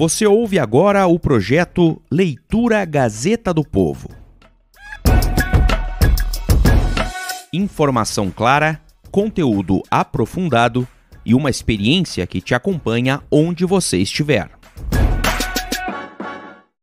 Você ouve agora o projeto Leitura Gazeta do Povo. Informação clara, conteúdo aprofundado e uma experiência que te acompanha onde você estiver.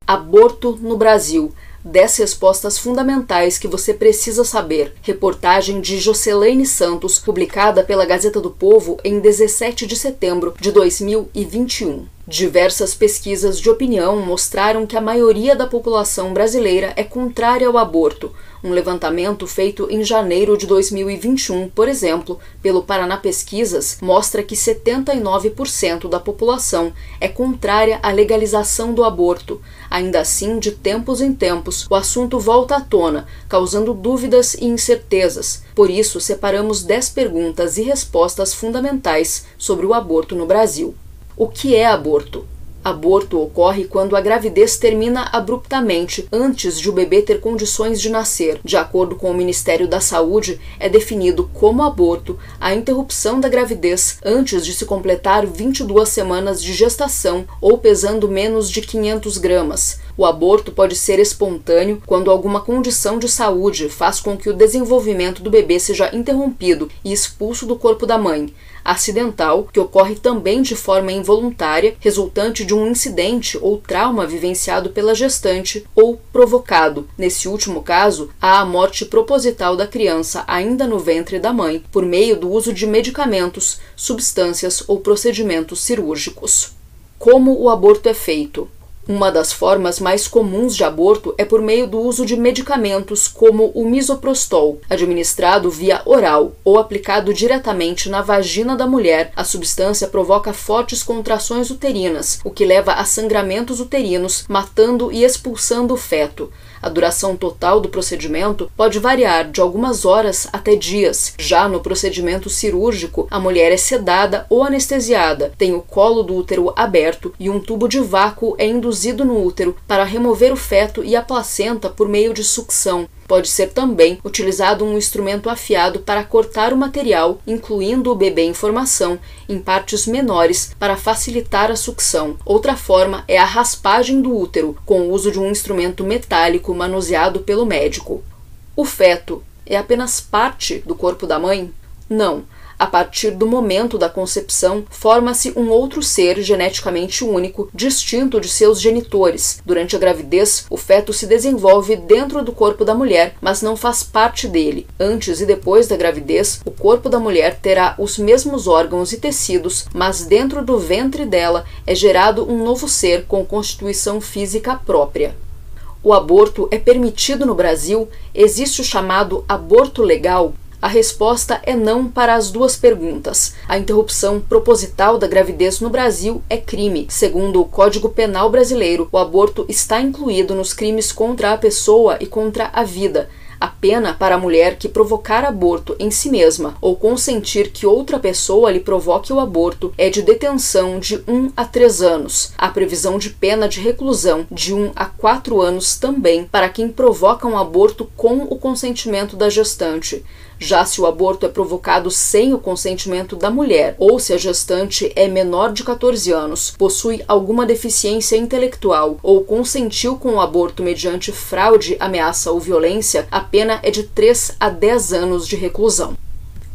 Aborto no Brasil. 10 respostas fundamentais que você precisa saber. Reportagem de Jocelaine Santos, publicada pela Gazeta do Povo em 17 de setembro de 2021. Diversas pesquisas de opinião mostraram que a maioria da população brasileira é contrária ao aborto. Um levantamento feito em janeiro de 2021, por exemplo, pelo Paraná Pesquisas, mostra que 79% da população é contrária à legalização do aborto. Ainda assim, de tempos em tempos, o assunto volta à tona, causando dúvidas e incertezas. Por isso, separamos 10 perguntas e respostas fundamentais sobre o aborto no Brasil. O que é aborto? Aborto ocorre quando a gravidez termina abruptamente, antes de o bebê ter condições de nascer. De acordo com o Ministério da Saúde, é definido como aborto a interrupção da gravidez antes de se completar 22 semanas de gestação ou pesando menos de 500 gramas. O aborto pode ser espontâneo quando alguma condição de saúde faz com que o desenvolvimento do bebê seja interrompido e expulso do corpo da mãe. Acidental, que ocorre também de forma involuntária, resultante de um incidente ou trauma vivenciado pela gestante ou provocado. Nesse último caso, há a morte proposital da criança ainda no ventre da mãe, por meio do uso de medicamentos, substâncias ou procedimentos cirúrgicos. Como o aborto é feito? Uma das formas mais comuns de aborto é por meio do uso de medicamentos como o misoprostol, administrado via oral ou aplicado diretamente na vagina da mulher. A substância provoca fortes contrações uterinas, o que leva a sangramentos uterinos, matando e expulsando o feto. A duração total do procedimento pode variar de algumas horas até dias. Já no procedimento cirúrgico, a mulher é sedada ou anestesiada, tem o colo do útero aberto e um tubo de vácuo é induzido no útero para remover o feto e a placenta por meio de sucção. Pode ser também utilizado um instrumento afiado para cortar o material, incluindo o bebê em formação, em partes menores para facilitar a sucção. Outra forma é a raspagem do útero, com o uso de um instrumento metálico manuseado pelo médico. O feto é apenas parte do corpo da mãe? Não. A partir do momento da concepção, forma-se um outro ser geneticamente único, distinto de seus genitores. Durante a gravidez, o feto se desenvolve dentro do corpo da mulher, mas não faz parte dele. Antes e depois da gravidez, o corpo da mulher terá os mesmos órgãos e tecidos, mas dentro do ventre dela é gerado um novo ser com constituição física própria. O aborto é permitido no Brasil? Existe o chamado aborto legal? A resposta é não para as duas perguntas. A interrupção proposital da gravidez no Brasil é crime. Segundo o Código Penal brasileiro, o aborto está incluído nos crimes contra a pessoa e contra a vida. A pena para a mulher que provocar aborto em si mesma ou consentir que outra pessoa lhe provoque o aborto é de detenção de 1 a 3 anos. Há previsão de pena de reclusão de 1 a 4 anos também para quem provoca um aborto com o consentimento da gestante. Já se o aborto é provocado sem o consentimento da mulher ou se a gestante é menor de 14 anos, possui alguma deficiência intelectual ou consentiu com o aborto mediante fraude, ameaça ou violência, a pena é de 3 a 10 anos de reclusão.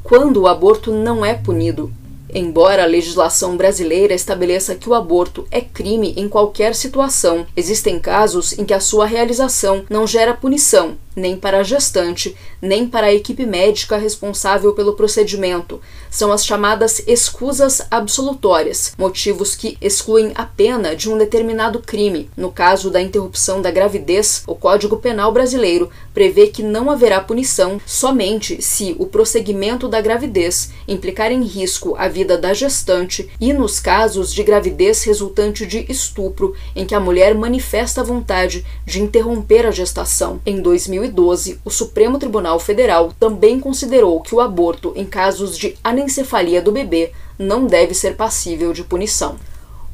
Quando o aborto não é punido? Embora a legislação brasileira estabeleça que o aborto é crime em qualquer situação, existem casos em que a sua realização não gera punição, nem para a gestante, nem para a equipe médica responsável pelo procedimento. São as chamadas escusas absolutórias, motivos que excluem a pena de um determinado crime. No caso da interrupção da gravidez, o Código Penal brasileiro prevê que não haverá punição somente se o prosseguimento da gravidez implicar em risco a vida da gestante e nos casos de gravidez resultante de estupro, em que a mulher manifesta a vontade de interromper a gestação. Em 2012, o Supremo Tribunal Federal também considerou que o aborto em casos de anencefalia do bebê não deve ser passível de punição.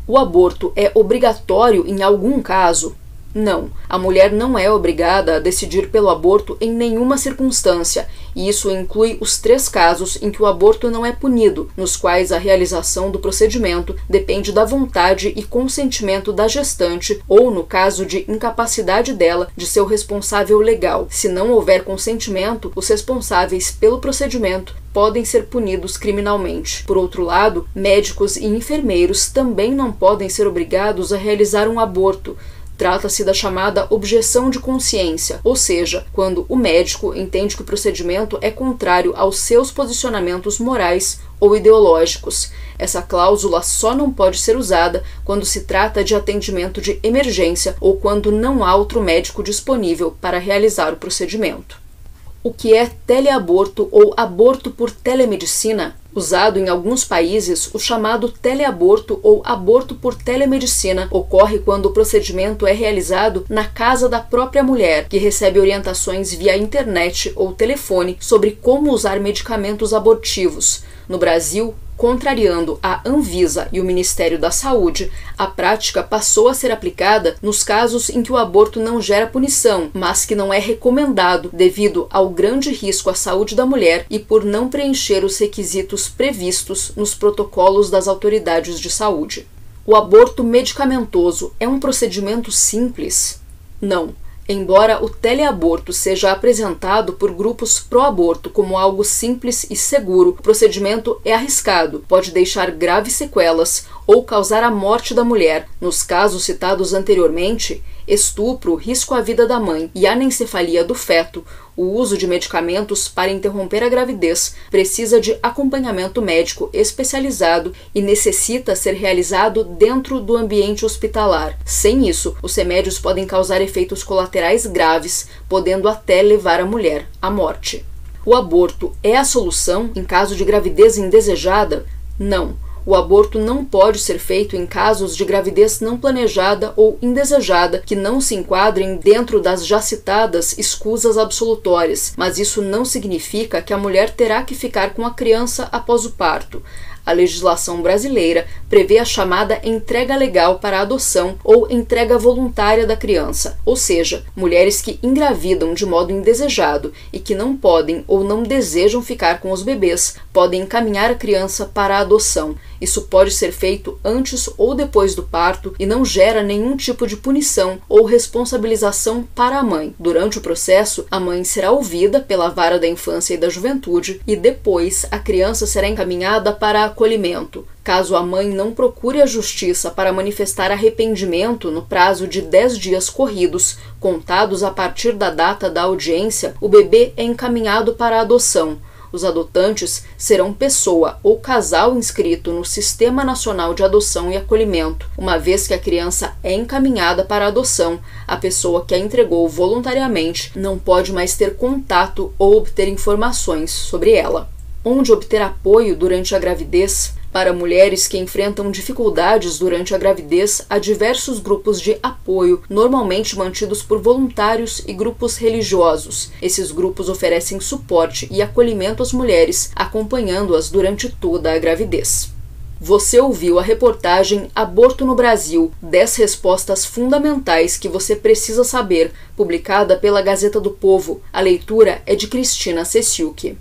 O aborto é obrigatório em algum caso? Não, a mulher não é obrigada a decidir pelo aborto em nenhuma circunstância, e isso inclui os 3 casos em que o aborto não é punido, nos quais a realização do procedimento depende da vontade e consentimento da gestante ou, no caso de incapacidade dela, de seu responsável legal. Se não houver consentimento, os responsáveis pelo procedimento podem ser punidos criminalmente. Por outro lado, médicos e enfermeiros também não podem ser obrigados a realizar um aborto. Trata-se da chamada objeção de consciência, ou seja, quando o médico entende que o procedimento é contrário aos seus posicionamentos morais ou ideológicos. Essa cláusula só não pode ser usada quando se trata de atendimento de emergência ou quando não há outro médico disponível para realizar o procedimento. O que é teleaborto ou aborto por telemedicina? Usado em alguns países, o chamado teleaborto ou aborto por telemedicina ocorre quando o procedimento é realizado na casa da própria mulher, que recebe orientações via internet ou telefone sobre como usar medicamentos abortivos. No Brasil, contrariando a Anvisa e o Ministério da Saúde, a prática passou a ser aplicada nos casos em que o aborto não gera punição, mas que não é recomendado devido ao grande risco à saúde da mulher e por não preencher os requisitos previstos nos protocolos das autoridades de saúde. O aborto medicamentoso é um procedimento simples? Não. Embora o teleaborto seja apresentado por grupos pró-aborto como algo simples e seguro, o procedimento é arriscado, pode deixar graves sequelas ou causar a morte da mulher. Nos casos citados anteriormente, estupro, risco à vida da mãe e anencefalia do feto, o uso de medicamentos para interromper a gravidez precisa de acompanhamento médico especializado e necessita ser realizado dentro do ambiente hospitalar. Sem isso, os remédios podem causar efeitos colaterais graves, podendo até levar a mulher à morte. O aborto é a solução em caso de gravidez indesejada? Não. O aborto não pode ser feito em casos de gravidez não planejada ou indesejada que não se enquadrem dentro das já citadas escusas absolutórias, mas isso não significa que a mulher terá que ficar com a criança após o parto. A legislação brasileira prevê a chamada entrega legal para a adoção ou entrega voluntária da criança, ou seja, mulheres que engravidam de modo indesejado e que não podem ou não desejam ficar com os bebês podem encaminhar a criança para a adoção. Isso pode ser feito antes ou depois do parto e não gera nenhum tipo de punição ou responsabilização para a mãe. Durante o processo, a mãe será ouvida pela Vara da Infância e da Juventude e depois a criança será encaminhada para acolhimento. Caso a mãe não procure a justiça para manifestar arrependimento no prazo de 10 dias corridos, contados a partir da data da audiência, o bebê é encaminhado para a adoção. Os adotantes serão pessoa ou casal inscrito no Sistema Nacional de Adoção e Acolhimento. Uma vez que a criança é encaminhada para a adoção, a pessoa que a entregou voluntariamente não pode mais ter contato ou obter informações sobre ela. Onde obter apoio durante a gravidez? Para mulheres que enfrentam dificuldades durante a gravidez, há diversos grupos de apoio, normalmente mantidos por voluntários e grupos religiosos. Esses grupos oferecem suporte e acolhimento às mulheres, acompanhando-as durante toda a gravidez. Você ouviu a reportagem Aborto no Brasil, 10 respostas fundamentais que você precisa saber, publicada pela Gazeta do Povo. A leitura é de Cristina Cessiucchi.